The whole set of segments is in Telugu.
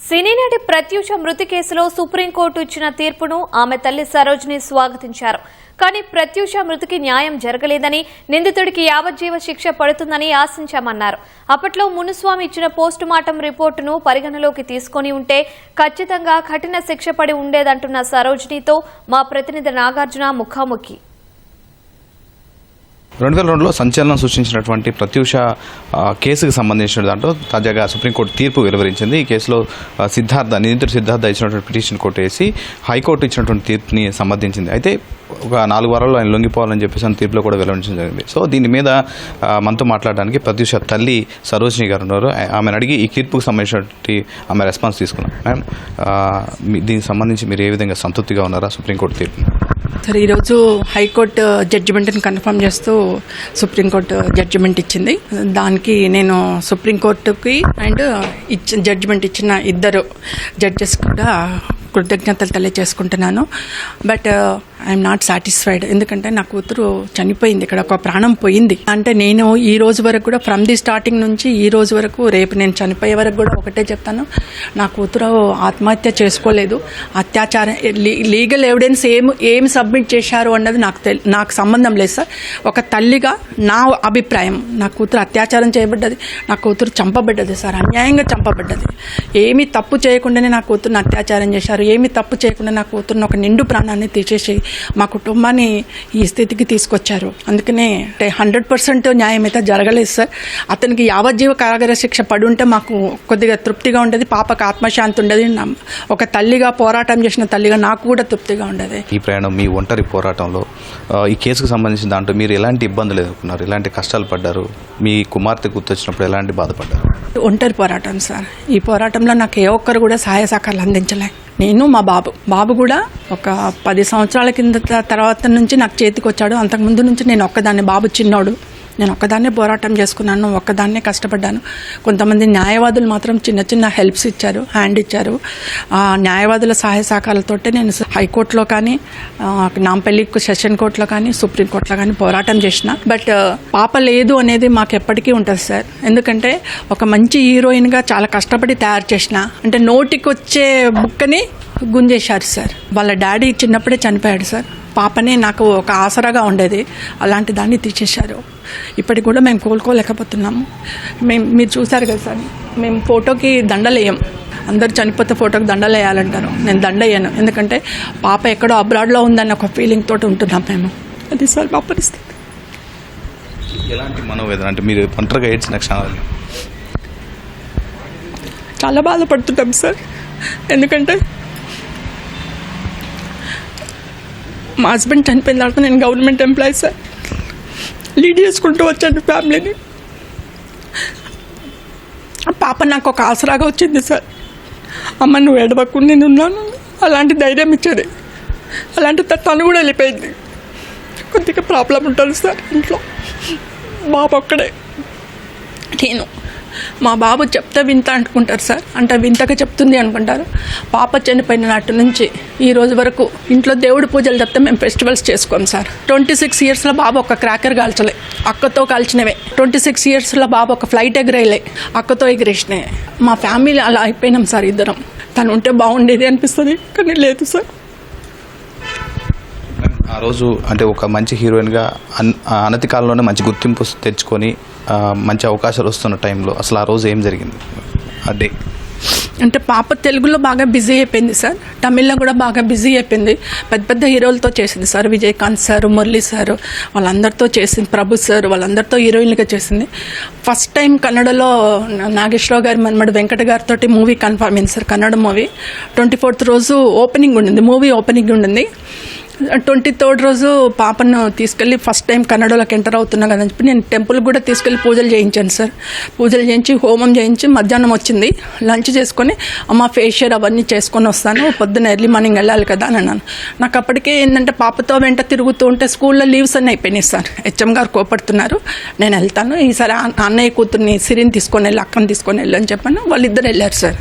సినీ నటి ప్రత్యూష మృతి కేసులో సుప్రీంకోర్టు ఇచ్చిన తీర్పును ఆమె తల్లి సరోజిని స్వాగతించారు. కానీ ప్రత్యూష మృతికి న్యాయం జరగలేదని, నిందితుడికి యావజ్జీవ శిక్ష పడుతుందని ఆశించామన్నారు. అప్పట్లో మునుస్వామి ఇచ్చిన పోస్టుమార్టం రిపోర్టును పరిగణలోకి తీసుకుని ఉంటే ఖచ్చితంగా కఠిన శిక్ష పడి ఉండేదంటున్న సరోజినితో మా ప్రతినిధి నాగార్జున ముఖాముఖి. 2002లో సంచలనం సృష్టించినటువంటి ప్రత్యూష కేసుకు సంబంధించిన దాంట్లో తాజాగా సుప్రీంకోర్టు తీర్పు వెలువరించింది. ఈ కేసులో నిందితుడు సిద్ధార్థ ఇచ్చినటువంటి పిటిషన్ కోర్టు వేసి హైకోర్టు ఇచ్చినటువంటి తీర్పుని సమర్థించింది. అయితే ఒక 4 వారాల్లో ఆయన లొంగిపోవాలని చెప్పేసి తీర్పులో కూడా వెలువరించడం జరిగింది. సో దీని మీద మనతో మాట్లాడడానికి ప్రత్యూష తల్లి సరోజిని గారు ఉన్నారు. ఆమెను అడిగి ఈ తీర్పుకు సంబంధించినటువంటి ఆమె రెస్పాన్స్ తీసుకున్నాం. మ్యామ్, దీనికి సంబంధించి మీరు ఏ విధంగా సంతృప్తిగా ఉన్నారా సుప్రీంకోర్టు తీర్పు? సరే, ఈరోజు హైకోర్టు జడ్జిమెంట్ని కన్ఫర్మ్ చేస్తూ సుప్రీంకోర్టు జడ్జిమెంట్ ఇచ్చింది. దానికి నేను సుప్రీంకోర్టుకి అండ్ జడ్జిమెంట్ ఇచ్చిన ఇద్దరు జడ్జెస్ కూడా కృతజ్ఞతలు తెలియజేసుకుంటున్నాను. But I'm not satisfied. ఎందుకంటే నా కూతురు చనిపోయింది, ఇక్కడ ఒక ప్రాణం పోయింది. అంటే నేను ఈ రోజు వరకు కూడా ఫ్రమ్ ది స్టార్టింగ్ నుంచి ఈ రోజు వరకు రేపు నేను చనిపోయే వరకు కూడా ఒకటే చెప్తాను, నా కూతురు ఆత్మహత్య చేసుకోలేదు. అత్యాచారం లీగల్ ఎవిడెన్స్ ఏం సబ్మిట్ చేశారు అన్నది నాకు సంబంధం లేదు సార్. ఒక తల్లిగా నా అభిప్రాయం, నా కూతురు అత్యాచారం చేయబడ్డది, నా కూతురు చంపబడ్డది సార్, అన్యాయంగా చంపబడ్డది. ఏమీ తప్పు చేయకుండానే నా కూతురుని అత్యాచారం చేశారు. ఏమీ తప్పు చేయకుండా నా కూతురుని ఒక నిండు ప్రాణాన్ని తీసేసి మా కుటుంబాన్ని ఈ స్థితికి తీసుకొచ్చారు. అందుకనే 100% న్యాయం అయితే జరగలేదు సార్. అతనికి యావజ్జీవ కారాగార శిక్ష పడి ఉంటే మాకు కొద్దిగా తృప్తిగా ఉండేది, పాపకు ఆత్మశాంతి ఉండేది. ఒక తల్లిగా పోరాటం చేసిన తల్లిగా నాకు కూడా తృప్తిగా ఉండేది. ఈ ప్రయాణం మీ ఒంటరి పోరాటంలో ఈ కేసుకు సంబంధించిన దాంట్లో మీరు ఎలాంటి ఇబ్బందులు ఎదుర్కొన్నారు, ఎలాంటి కష్టాలు పడ్డారు, మీ కుమార్తె గుర్తొచ్చినప్పుడు ఎలాంటి బాధపడ్డారు? ఒంటరి పోరాటం సార్. ఈ పోరాటంలో నాకు ఏ ఒక్కరు కూడా సహాయ సహకారాలు అందించలే. నేను మా బాబు కూడా ఒక 10 సంవత్సరాల కింద తర్వాత నుంచి నాకు చేతికి వచ్చాడు. అంతకుముందు నుంచి నేను ఒక్కదాన్ని, బాబు చిన్నోడు, నేను ఒక్కదాన్నే పోరాటం చేసుకున్నాను, ఒక్కదాన్నే కష్టపడ్డాను. కొంతమంది న్యాయవాదులు మాత్రం చిన్న హెల్ప్స్ ఇచ్చారు, హ్యాండ్ ఇచ్చారు. ఆ న్యాయవాదుల సహాయ సహకారాలతోటే నేను హైకోర్టులో కానీ, నాంపల్లి సెషన్ కోర్టులో కానీ, సుప్రీంకోర్టులో కానీ పోరాటం చేసిన. బట్ పాప లేదు అనేది మాకు ఎప్పటికీ ఉంటుంది సార్. ఎందుకంటే ఒక మంచి హీరోయిన్గా చాలా కష్టపడి తయారు చేసిన, అంటే నోటికి వచ్చే బుక్కని గుంజేశారు సార్. వాళ్ళ డాడీ చిన్నప్పుడే చనిపోయాడు సార్. పాపనే నాకు ఒక ఆసరాగా ఉండేది, అలాంటి దాన్ని తీసేశారు. ఇప్పటికి కూడా మేము కోలుకోలేకపోతున్నాము. మీరు చూశారు కదా సార్, మేము ఫోటోకి దండలేయం. అందరు చనిపోతే ఫోటోకి దండలు వేయాలంటారు, నేను దండ వేయను. ఎందుకంటే పాప ఎక్కడో అబ్రాడ్లో ఉందని ఒక ఫీలింగ్ తోటి ఉంటున్నాం మేము. అది సార్ మా పరిస్థితి. ఎలాంటి మనోవేదన అంటే మీరు ఒంటరిగా ఏడ్చిన క్షణాలు? చాలా బాధపడుతున్నాం సార్. ఎందుకంటే మా హస్బెండ్ చనిపోయిన తర్వాత నేను గవర్నమెంట్ ఎంప్లాయీ సార్, లీడ్ చేసుకుంటూ వచ్చాను ఫ్యామిలీని. పాప నాకు ఒక ఆసరాగా వచ్చింది సార్. అమ్మ నువ్వు ఏడవకు, నేను ఉన్నాను, అలాంటి ధైర్యం ఇచ్చేది. అలాంటి తను కూడా వెళ్ళిపోయింది. కొద్దిగా ప్రాబ్లం ఉంటుంది సార్ ఇంట్లో. బాబు ఒక్కడే, నేను. మా బాబు చెప్తే వింత అనుకుంటారు సార్, అంటే వింతగా చెప్తుంది అనుకుంటారు. పాప చనిపోయిన నాటి నుంచి ఈ రోజు వరకు ఇంట్లో దేవుడి పూజలు చెప్తే మేము ఫెస్టివల్స్ చేసుకోం సార్. 26 ఇయర్స్లో బాబు ఒక క్రాకర్ కాల్చలే, అక్కతో కాల్చినవే. 26 ఇయర్స్లో బాబు ఒక ఫ్లైట్ ఎగరేయలే, అక్కతో ఎగిరేసినాయి. మా ఫ్యామిలీ అలా అయిపోయినాం సార్ ఇద్దరం. తను ఉంటే బాగుండేది అనిపిస్తుంది, కానీ లేదు సార్. ఆ రోజు అంటే ఒక మంచి హీరోయిన్గా అనతి కాలంలోనే మంచి గుర్తింపు తెచ్చుకొని మంచి అవకాశాలు వస్తున్న టైంలో అసలు ఆ రోజు ఏం జరిగింది? అదే అంటే పాప తెలుగులో బాగా బిజీ అయిపోయింది సార్, తమిళ్లో కూడా బాగా బిజీ అయిపోయింది. పెద్ద హీరోలతో చేసింది sir, Vijayakanth sir, Murali sir, వాళ్ళందరితో చేసింది. ప్రభు సార్, వాళ్ళందరితో హీరోయిన్గా చేసింది. ఫస్ట్ టైం కన్నడలో నాగేశ్వరరావు గారి మనమడు వెంకట గారితో మూవీ కన్ఫర్మ్ అయింది సార్. కన్నడ మూవీ 24th రోజు ఓపెనింగ్ ఉండింది, మూవీ ఓపెనింగ్ ఉండింది. 23rd రోజు పాపను తీసుకెళ్ళి ఫస్ట్ టైం కన్నడలోకి ఎంటర్ అవుతున్నా కదని చెప్పి నేను టెంపుల్కి కూడా తీసుకెళ్ళి పూజలు చేయించాను సార్. పూజలు చేయించి హోమం చేయించి మధ్యాహ్నం వచ్చింది. లంచ్ చేసుకొని అమ్మ ఫేషియల్ అవన్నీ చేసుకొని వస్తాను, పొద్దున్న ఎర్లీ మార్నింగ్ వెళ్ళాలి కదా అని అన్నాను. నాకు అప్పటికే ఏంటంటే పాపతో వెంట తిరుగుతూ ఉంటే స్కూల్లో లీవ్స్ అన్నీ అయిపోయినాయి సార్. హెచ్ఎం గారు కోపడుతున్నారు, నేను వెళ్తాను, ఈసారి అన్నయ్య కూతుర్ని సిరిని తీసుకొని వెళ్ళి అక్కని తీసుకొని వెళ్ళి అని చెప్పాను. వాళ్ళిద్దరు వెళ్ళారు సార్.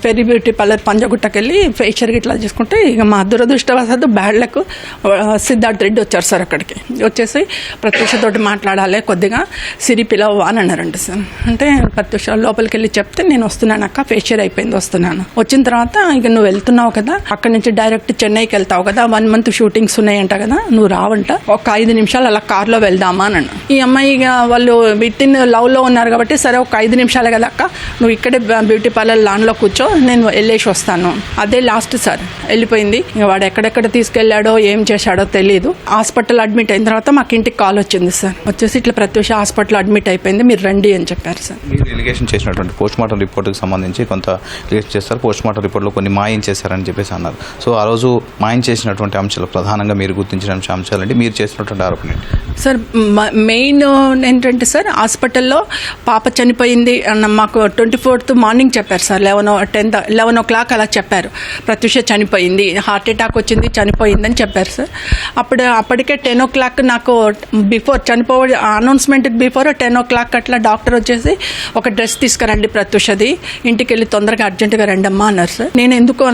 ఫెరీ బ్యూటీ పార్లర్ పంజగుట్టకి వెళ్ళి ఫేషియల్ ఇట్లా చేసుకుంటే ఇక మా దురదృష్టవశాత్తు బ్యాడ్ లక్ వరకు సిద్ధార్థ్ రెడ్డి వచ్చారు సార్ అక్కడికి. వచ్చేసి ప్రత్యూషతోటి మాట్లాడాలి కొద్దిగా, సిరి పిలవు అని అన్నారంట సార్. అంటే ప్రత్యూష లోపలికి వెళ్ళి చెప్తే నేను వస్తున్నాను అక్క, ఫేషియల్ అయిపోయింది వస్తున్నాను. వచ్చిన తర్వాత ఇక నువ్వు వెళ్తున్నావు కదా, అక్కడి నుంచి డైరెక్ట్ చెన్నైకి వెళ్తావు కదా, 1 month షూటింగ్స్ ఉన్నాయంట కదా, నువ్వు రావంట, ఒక 5 నిమిషాలు అలా కార్లో వెళ్దామా అని అన్న. ఈ అమ్మాయి వాళ్ళు విత్ ఇన్ లవ్లో ఉన్నారు కాబట్టి సరే ఒక 5 నిమిషాలే కదా అక్క, నువ్వు ఇక్కడే బ్యూటీ పార్లర్ లాన్లో కూర్చో, నేను వెళ్ళేసి వస్తాను. అదే లాస్ట్ సార్ వెళ్ళిపోయింది. ఇక వాడు ఎక్కడెక్కడ తీసుకెళ్లాడో ఏం చేశాడో తెలియదు. హాస్పిటల్ అడ్మిట్ అయిన తర్వాత మాకు ఇంటికి కాల్ వచ్చింది సార్, వచ్చేసి ఇట్లా ప్రత్యూష హాస్పిటల్ అడ్మిట్ అయిపోయింది, మీరు రండి అని చెప్పారు సార్. మీరు ఎలిగేషన్ చేసినటువంటి పోస్ట్మార్టం రిపోర్ట్కి సంబంధించి కొంత రిలీజ్ చేస్తారు, పోస్ట్మార్టం రిపోర్ట్లో కొన్ని మాయం చేశారని చెప్పేసి అన్నారు. సో ఆ రోజు మాయం చేసినటువంటి అంశాలు ప్రధానంగా మీరు గుర్తించిన అంశాలంటే మీరు చేసినటువంటి ఆరోపణ సార్? మెయిన్ ఏంటంటే సార్, హాస్పిటల్లో పాప చనిపోయింది అన్న మాకు 24th మార్నింగ్ చెప్పారు సార్, 11 o'clock అలా చెప్పారు, ప్రత్యూష చనిపోయింది, హార్ట్ అటాక్ వచ్చింది, చనిపోయిందని చెప్పారు సార్. అప్పటికే 10 o'clock నాకు బిఫోర్ అనౌన్స్మెంట్కి బిఫోర్ 10 o'clock అట్లా డాక్టర్ వచ్చేసి ఒక డ్రెస్ తీసుకురండి ప్రత్యూషది, ఇంటికి వెళ్ళి తొందరగా అర్జెంటుగా రండి అమ్మా అన్నారు సార్. నేను ఎందుకు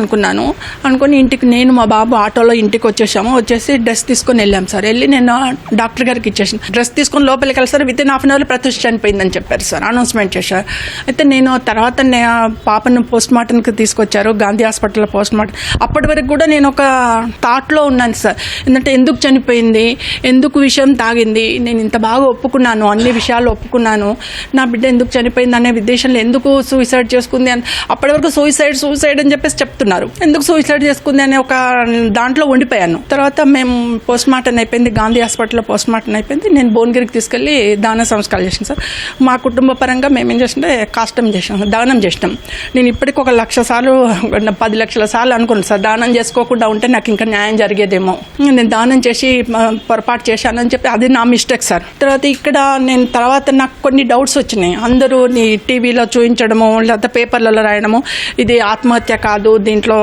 అనుకుని ఇంటికి నేను మా బాబు ఆటోలో ఇంటికి వచ్చేసి డ్రెస్ తీసుకొని వెళ్ళాం సార్. వెళ్ళి నేను డాక్టర్ గారికి ఇచ్చేసాను, డ్రెస్ తీసుకొని లోపలికి వెళ్ళారు, within half an hour Pratyusha చనిపోయిందని చెప్పారు సార్, అనౌన్స్మెంట్ చేశారు. అయితే నేను తర్వాత పాపను పోస్ట్మార్టంకి తీసుకొచ్చారు, గాంధీ హాస్పిటల్లో పోస్ట్మార్టం. అప్పటి వరకు కూడా నేను ఒక థాట్లో ఉన్నాను సార్, ఎందుకంటే ఎందుకు చనిపోయింది, ఎందుకు విషయం తాగింది, నేను ఇంత బాగా ఒప్పుకున్నాను, అన్ని విషయాలు ఒప్పుకున్నాను, నా బిడ్డ ఎందుకు చనిపోయింది అనే ఉద్దేశంలో ఎందుకు సూసైడ్ చేసుకుంది అని, అప్పటి వరకు సూసైడ్ అని చెప్పేసి చెప్తున్నారు, ఎందుకు సూసైడ్ చేసుకుంది అనే ఒక దాంట్లో ఉండిపోయాను. తర్వాత మేము పోస్ట్మార్టం అయిపోయింది, గాంధీ హాస్పిటల్లో పోస్ట్మార్టం అయిపోయింది, నేను భువనగిరికి తీసుకెళ్లి దాన సంస్కారం చేసాను సార్. మా కుటుంబ పరంగా మేము ఏం చేస్తుంటే కాష్టం చేసాం, దానం చేసినాం. నేను ఇప్పటికి 1,00,000 సార్లు 10 లక్షల సార్లు అనుకున్నాను సార్, దానం చేసుకోకుండా ఉంటే నాకు ఇంకా న్యాయం జరిగేదేమో, నేను దానం చేసి పొరపాటు చేశానని చెప్పి అది నా మిస్టేక్ సార్. తర్వాత నాకు కొన్ని డౌట్స్ వచ్చినాయి, అందరూ టీవీలో చూపించడము లేకపోతే పేపర్లలో రాయడము, ఇది ఆత్మహత్య కాదు, దీంట్లో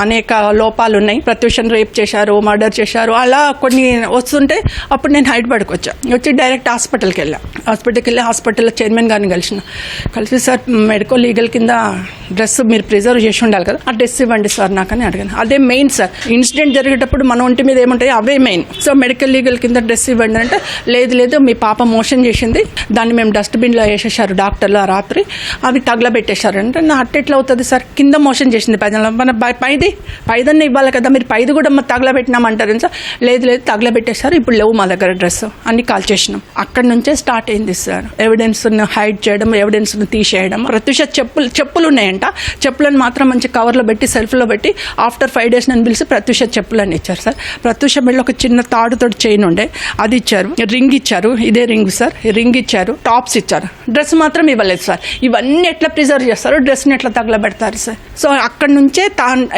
అనేక లోపాలు ఉన్నాయి, ప్రత్యూషను రేప్ చేశారు, మర్డర్ చేశారు, అలా కొన్ని వస్తుంటే అప్పుడు నేను హైదరాబాద్కి వచ్చి డైరెక్ట్ హాస్పిటల్కి వెళ్ళి హాస్పిటల్లో చైర్మన్ గారిని కలిసి సార్ మెడికల్ లీగల్ కింద డ్రెస్ మీరు ప్రిజర్వ్ చేసి ఉండాలి కదా, ఆ డ్రెస్ ఇవ్వండి సార్ నాకని అడిగాను. అదే మెయిన్ సార్, ఇన్సిడెంట్ జరిగేటప్పుడు మన ఒంటి మీద ఏముంటాయి అవే మెయిన్. సో మెడికల్ లీగల్ కింద డ్రెస్ ఇవ్వండి అంటే లేదు మీ పాప మోషన్ చేసింది, దాన్ని మేము డస్ట్బిన్లో వేసేసారు డాక్టర్లు ఆ రాత్రి, అవి తగలబెట్టేశారు అంటే నా అట్టెట్లా అవుతుంది సార్, కింద మోషన్ చేసింది మన పైదన్న ఇవ్వాలి కదా, మీరు పైది కూడా తగలబెట్టినామంటారు సార్. లేదు తగలబెట్టేశారు, ఇప్పుడు లేవు మా దగ్గర డ్రెస్, అన్ని కాల్ చేసినాం. అక్కడి నుంచే స్టార్ట్ అయింది సార్ ఎవిడెన్స్ను హైడ్ చేయడం, ఎవిడెన్స్ను తీసేయడం. ప్రత్యూష చెప్పులు ఉన్నాయంట, చెప్పులను మాత్రం మంచి కవర్లో పెట్టి సెల్ఫ్లో పెట్టి ఆఫ్టర్ 5 days నన్ను పిలిచి ప్రత్యూష చెప్పులని ఇచ్చారు సార్. ప్రత్యూష మెడలో ఒక చిన్న తాడుతో చైన్ ఉండే, అది ఇచ్చారు, రింగ్ ఇచ్చారు, ఇదే రింగ్ సార్, రింగ్ ఇచ్చారు, టాప్స్ ఇచ్చారు, డ్రెస్ మాత్రం ఇవ్వలేదు సార్. ఇవన్నీ ఎట్లా ప్రిజర్వ్ చేస్తారు, డ్రెస్ని ఎట్లా తగలబెడతారు సార్. సో అక్కడి నుంచే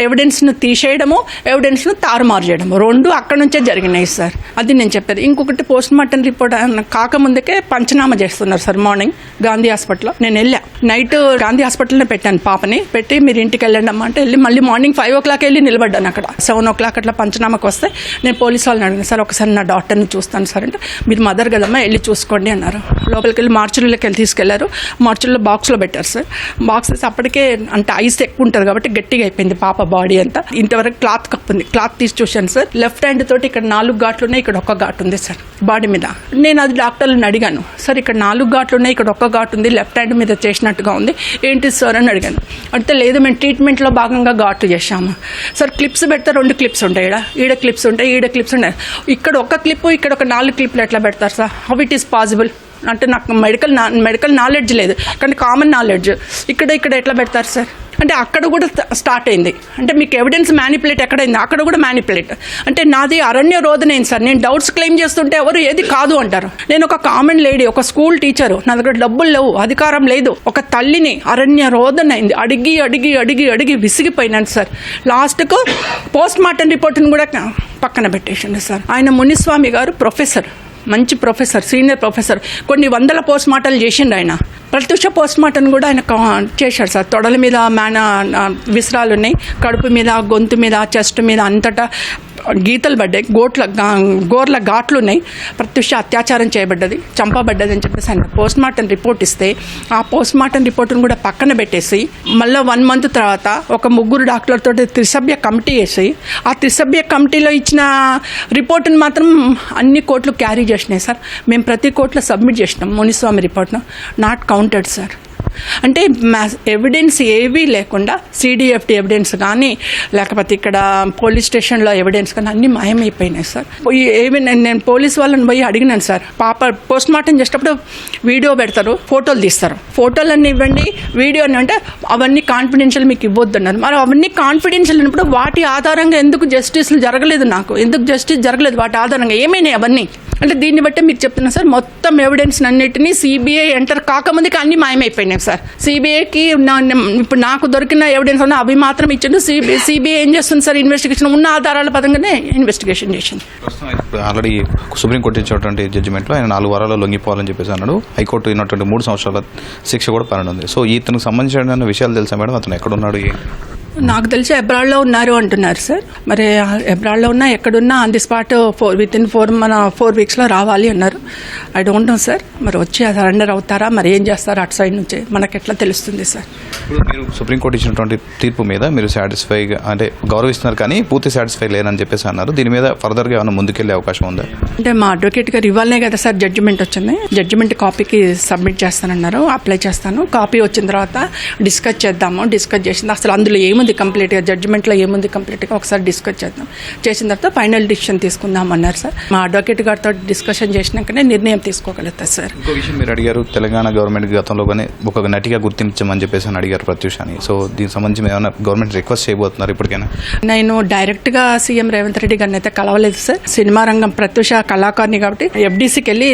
ఎవిడెన్స్ను తీసేయడము, ఎవిడెన్స్ను తారుమారు చేయడము, 2 అక్కడి నుంచే జరిగినాయి సార్. అది నేను చెప్పేది. ఇంకొకటి పోస్ట్మార్టం రిపోర్ట్ కాకముందుకే పంచనామా చేస్తున్నారు సార్. మార్నింగ్ గాంధీ హాస్పిటల్లో నేను వెళ్ళా, నైట్ గాంధీ హాస్పిటల్నే పెట్టాను పాపని, పెట్టి మీరు ఇంటికి వెళ్ళండి అమ్మ అంటే వెళ్ళి మళ్ళీ మార్నింగ్ 5 o'clock వెళ్ళి నిలబడ్డాను అక్కడ. 7 o'clock అట్లా పంచనామాకి వస్తే నేను పోలీసు వాళ్ళని అడిగాను, సార్ ఒకసారి నా డాక్టర్ని చూస్తాను సార్ అంటే, మీరు మదర్ కదమ్మా వెళ్ళి చూసుకోండి అన్నారు. లోపలికి వెళ్ళి మార్చురీలోకి వెళ్ళి తీసుకెళ్లారు, మార్చురీలో బాక్స్లో పెట్టారు సార్. బాక్స్ వేసి అప్పటికే అంటే ఐస్ ఎక్కువ ఉంటుంది కాబట్టి గట్టిగా అయిపోయింది పాప బాడీ అంతా. ఇంతవరకు క్లాత్ కప్పుంది, క్లాత్ తీసి చూశాను సార్. లెఫ్ట్ హ్యాండ్ తోటి ఇక్కడ 4 ఘాట్లు ఉన్నాయి, ఇక్కడ 1 ఘాటు ఉంది సార్ బాడీ మీద. నేను అది డాక్టర్లను అడిగాను, సార్ ఇక్కడ 4 ఘాట్లు ఉన్నాయి, ఇక్కడ 1 ఘాటు ఉంది, లెఫ్ట్ హ్యాండ్ మీద చేసినట్టుగా ఉంది, ఏంటి సార్ అని అడిగాను. అంటే లేదు మేము ట్రీట్మెంట్లో భాగంగా ఘాటు చేశాము సార్. క్లిప్స్ పెడితే 2 క్లిప్స్ ఉంటాయి, ఈడ క్లిప్స్ ఉంటాయి, ఈడ క్లిప్స్ ఉంటాయి, ఇక్కడ 1 క్లిప్, ఇక్కడ ఒక 4 క్లిప్లు ఎట్లా పెడతారు sir? How it is possible అంటే నాకు మెడికల్ నాలెడ్జ్ లేదు, కానీ కామన్ నాలెడ్జ్ ఇక్కడ ఎట్లా పెడతారు సార్ అంటే అక్కడ కూడా స్టార్ట్ అయింది. అంటే మీకు ఎవిడెన్స్ మ్యానిపులేట్ ఎక్కడైంది, అక్కడ కూడా మ్యానిపులేట్. అంటే నాది అరణ్య రోదన అయింది సార్. నేను డౌట్స్ క్లెయిమ్ చేస్తుంటే ఎవరు ఏది కాదు అంటారు. నేను ఒక కామన్ లేడీ, ఒక స్కూల్ టీచరు, నా దగ్గర డబ్బులు లేవు, అధికారం లేదు, ఒక తల్లిని అరణ్య రోదన అయింది. అడిగి విసిగిపోయినాను సార్. లాస్ట్కు పోస్ట్ మార్టం రిపోర్ట్ని కూడా పక్కన పెట్టేసిండు సార్. ఆయన మునిస్వామి గారు ప్రొఫెసర్, మంచి ప్రొఫెసర్, సీనియర్ ప్రొఫెసర్, కొన్ని 100 పోస్ట్ మార్టంలు చేసిండు ఆయన. ప్రత్యూష పోస్ట్ మార్టం కూడా ఆయన చేశాడు సార్. తొడల మీద విసరాలు ఉన్నాయి, కడుపు మీద, గొంతు మీద, చెస్ట్ మీద, అంతటా గీతలు పడ్డాయి, గోర్ల ఘాట్లు ఉన్నాయి, ప్రత్యూష అత్యాచారం చేయబడ్డది, చంపబడ్డది అని చెప్పేసి ఆయన పోస్ట్ మార్టం రిపోర్ట్ ఇస్తే ఆ పోస్ట్ మార్టం రిపోర్ట్ను కూడా పక్కన పెట్టేసి మళ్ళీ 1 month తర్వాత ఒక 3 డాక్టర్లతో త్రిసభ్య కమిటీ వేసి ఆ త్రిసభ్య కమిటీలో ఇచ్చిన రిపోర్ట్ని మాత్రం అన్ని కోర్టులు క్యారీ చేసినాయి సార్. మేము ప్రతి కోర్టులో సబ్మిట్ చేసినాం మునిస్వామి రిపోర్ట్ను, నాట్ కౌంటెడ్ సార్. అంటే ఎవిడెన్స్ ఏవీ లేకుండా సిడిఎఫ్టి ఎవిడెన్స్ కానీ లేకపోతే ఇక్కడ పోలీస్ స్టేషన్లో ఎవిడెన్స్ కానీ అన్నీ మాయమైపోయినాయి సార్. ఏవి నేను పోలీస్ వాళ్ళని పోయి అడిగినాను సార్. పాప పోస్ట్ మార్టం చేసేటప్పుడు వీడియో పెడతారు, ఫోటోలు తీస్తారు, ఫోటోలన్నీ ఇవ్వండి, వీడియోని అంటే అవన్నీ కాన్ఫిడెన్షియల్ మీకు ఇవ్వద్దు అన్నారు. మరి అవన్నీ కాన్ఫిడెన్షియల్ అన్నప్పుడు వాటి ఆధారంగా ఎందుకు జస్టిస్లు జరగలేదు, నాకు ఎందుకు జస్టిస్ జరగలేదు, వాటి ఆధారంగా ఏమైనాయి అవన్నీ అంటే దీన్ని బట్టే మీకు చెప్తున్నా సార్. మొత్తం ఎవిడెన్స్ అన్నిటినీ సిబిఐ ఎంటర్ కాకముందుకి అన్ని మాయమైపోయినాయి సార్. సిబిఐకి ఇప్పుడు నాకు దొరికిన ఎవిడెన్స్ ఉన్న అవి మాత్రం ఇచ్చిండు. సిబిఐ ఏం చేస్తుంది సార్, ఇన్వెస్టిగేషన్ ఉన్న ఆధారాల పరంగానే ఇన్వెస్టిగేషన్ చేసింది. ఆల్రెడీ సుప్రీంకోర్టు ఇచ్చినటువంటి జడ్జిమెంట్లో ఆయన 4 వారాల్లో లొంగిపోవాలని చెప్పేసి అన్నాడు. హైకోర్టు ఇన్నటువంటి 3 సంవత్సరాల శిక్ష కూడా పడనుంది. సో ఇతనికి సంబంధించిన విషయాలు తెలుసా మేడం, అతను ఎక్కడున్నాడు? నాకు తెలిసి అబ్రాడ్లో ఉన్నారు అంటున్నారు సార్. మరి అబ్రాడ్లో ఉన్నా ఎక్కడున్నా on the spot with in 4 weeks రావాలి అన్నారు. ఐ డోంట్ నో సార్, మరి వచ్చి సరెండర్ అవుతారా, మరి ఏం చేస్తారా అటు సైడ్ నుంచి మనకు ఎట్లా తెలుస్తుంది సార్. ఇప్పుడు మీరు సుప్రీంకోర్టు ఇచ్చినటువంటి తీర్పు మీద మీరు సాటిస్ఫైగా అంటే గౌరవిస్తున్నారు కానీ పూర్తి సాటిస్ఫై లేదని చెప్పేసి అన్నారు. దీని మీద ఫర్దర్గా ఏమైనా ముందుకెళ్లే అవకాశం ఉందా? అంటే మా అడ్వకేట్ గారు ఇవ్వాలనే కదా సార్ జడ్జిమెంట్ వచ్చింది. జడ్జిమెంట్ కాపీకి సబ్మిట్ చేస్తానన్నారు, అప్లై చేస్తాను. కాపీ వచ్చిన తర్వాత డిస్కస్ చేద్దాము. డిస్కస్ చేసింది అసలు అందులో ఏముంది కంప్లీట్గా, జడ్జిమెంట్లో ఏముంది కంప్లీట్గా ఒకసారి డిస్కస్ చేద్దాం. చేసిన తర్వాత ఫైనల్ డిసిషన్ తీసుకుందాం అన్నారు సార్. మా అడ్వకేట్ గారితో డిస్కషన్ చేసినాకనే నిర్ణయం తీసుకోగలుగుతారు సార్. ఇంకో విషయం మీరు అడిగారు, తెలంగాణ గవర్నమెంట్ గతంలోనే ఒక నటిగా గుర్తించమని చెప్పేసి అని అడిగారు ప్రత్యూషాని. సో దీనికి సంబంధించి ఏమైనా గవర్నమెంట్ రిక్వెస్ట్ చేయబోతున్నారు ఇప్పటికైనా? నేను డైరెక్ట్గా సీఎం రేవంత్ రెడ్డి గారిని అయితే కలవలేదు సార్. సినిమా రంగం ప్రత్యూష కళాకారిని కాబట్టి ఎఫ్డీసీకి వెళ్ళి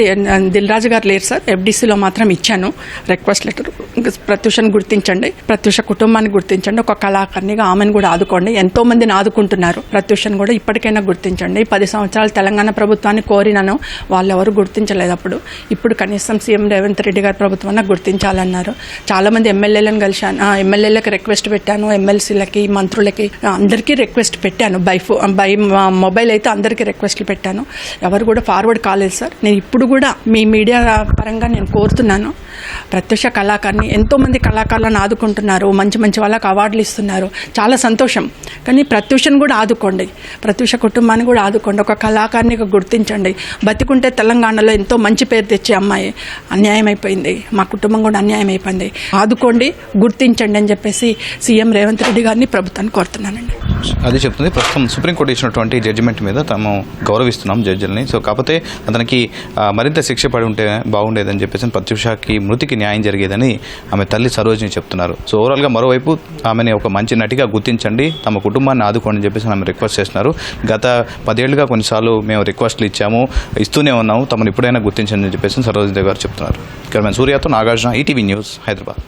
దిల్ రాజు గారు లేరు సార్, ఎఫ్డీసీలో మాత్రం ఇచ్చాను రిక్వెస్ట్ లెటర్. ప్రత్యూషను గుర్తించండి, ప్రత్యూష కుటుంబాన్ని గుర్తించండి, ఒక కళాకారినిగా ఆమెను కూడా ఆదుకోండి. ఎంతో మందిని ఆదుకుంటున్నారు, ప్రత్యూషను కూడా ఇప్పటికైనా గుర్తించండి. 10 సంవత్సరాలు తెలంగాణ ప్రభుత్వాన్ని కోరినాను, వాళ్ళెవరు గుర్తించలేదు. ఇప్పుడు కనీసం సీఎం రేవంత్ రెడ్డి గారి ప్రభుత్వాన్ని గుర్తించాలన్నారు. చాలా మంది ఎమ్మెల్యేలను కలిశాను, ఎమ్మెల్యేలకు రిక్వెస్ట్ పెట్టాను, ఎమ్మెల్సీలకి, మంత్రులకి అందరికీ రిక్వెస్ట్ పెట్టాను. బై మొబైల్ అయితే అందరికీ రిక్వెస్ట్లు పెట్టాను, ఎవరు కూడా ఫార్వర్డ్ కాలేదు సార్. నేను ఇప్పుడు కూడా మీ మీడియా పరంగా నేను కోరుతున్నాను, ప్రత్యూష కళాకారిని ఎంతోమంది కళాకారులను ఆదుకుంటున్నారు, మంచి మంచి వాళ్ళకి అవార్డులు ఇస్తున్నారు, చాలా సంతోషం. కానీ ప్రత్యూషను కూడా ఆదుకోండి, ప్రత్యూష కుటుంబాన్ని కూడా ఆదుకోండి, ఒక కళాకారినిగా గుర్తించండి. బతికుంటే తెలంగాణలో ఎంతో మంచి పేరు తెచ్చే అమ్మాయి అన్యాయం అయిపోయింది, మా కుటుంబం కూడా అన్యాయం అయిపోయింది, ఆదుకోండి, గుర్తించండి అని చెప్పేసి సీఎం రేవంత్ రెడ్డి గారిని ప్రభుత్వాన్ని కోరుతున్నానండి. అది చెప్తుంది. ప్రస్తుతం సుప్రీంకోర్టు ఇచ్చినటువంటి జడ్జిమెంట్ మీద తాము గౌరవిస్తున్నాం జడ్జిల్ని. సో కాకపోతే అతనికి మరింత శిక్ష పడి ఉంటే బాగుండేదని చెప్పేసి ప్రత్యూషకి మృతికి న్యాయం జరిగేదని ఆమె తల్లి సరోజిని చెప్తున్నారు. సో ఓవరాల్గా మరోవైపు ఆమెని ఒక మంచి నటిగా గుర్తించండి, తమ కుటుంబాన్ని ఆదుకోండి అని చెప్పేసి ఆమె రిక్వెస్ట్ చేస్తున్నారు. గత 10 ఏళ్లుగా కొన్నిసార్లు మేము రిక్వెస్ట్లు ఇస్తూనే ఉన్నాము, తమను ఇప్పుడైనా గుర్తించండి అని చెప్పేసి సరోజిని గారు చెప్తున్నారు. ఇక్కడ మేము సూర్యతో నాగార్జున, ఈటీవీ న్యూస్, హైదరాబాద్.